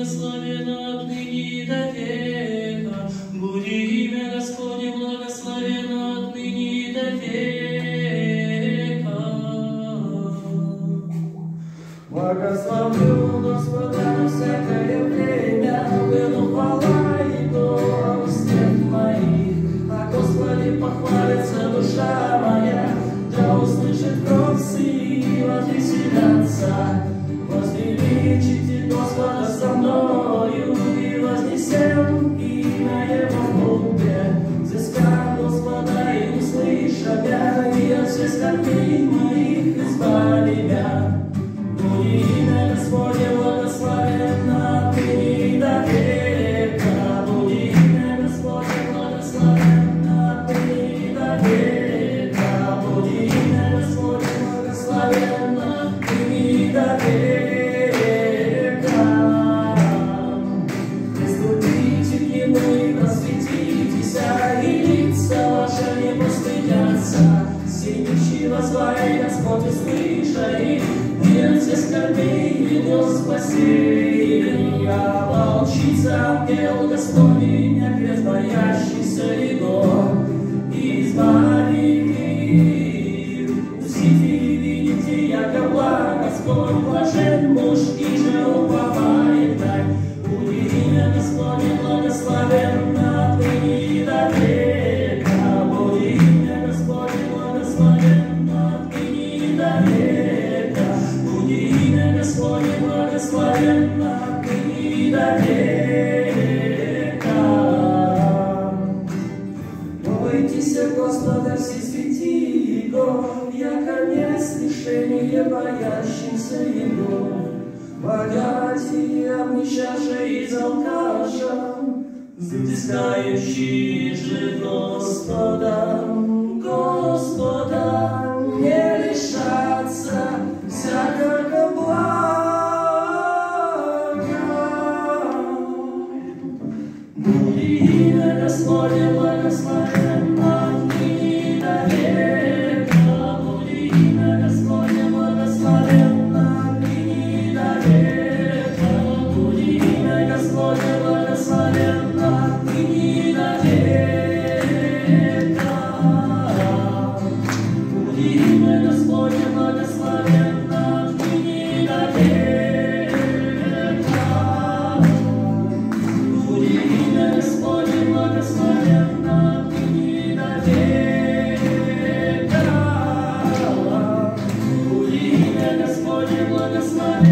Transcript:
благословенно отныне и до века. Буди имя Господне благословенно отныне и до века. Благословлю Господа на всякое время, выну хвала Его устах моих. О Господе похвалится душа моя, да услышит кротцы и возвеселятся. Возвеличите Господа со мною и вознесем имя Его в Богде. Взыскав Господа и услыша я, и от всех скорбей моих избави я. Буди имя Господне благословенно отныне и до века. Буди имя Господне благословенно отныне и до века. Буди имя Господне благословенно отныне и до века. Приступите к Нему и просветитесь, и лица ваши не постыдятся. Сильнейший возвай Господь услыша их, и от всех скорбей ведет спасения. Волчица ангел Господень, крест боящийся Его, избави мир. Усите, видите, яко благ Господь, блажен муж, и же уповает так. Буди имя Господне благословенно отныне и до века. Буди имя Господне благословенно отныне и до века. Буди имя Господне благословенно отныне и до века. Бойтесь Господа все святи Его, яко мест лишения боящимся Его. Богатые, обнищавшие из алкаша, взыскающие же Господа, Господа, не лишатся всякого блага. Буди имя Господне благословенно отныне и до века. Буди имя Господне благословенно отныне и до века. Буди имя Господне благословенно отныне и до века. Буди имя Господне благословенно отныне и до века. Буди имя Господне благословенно отныне и до века. Буди имя Господне благословенно.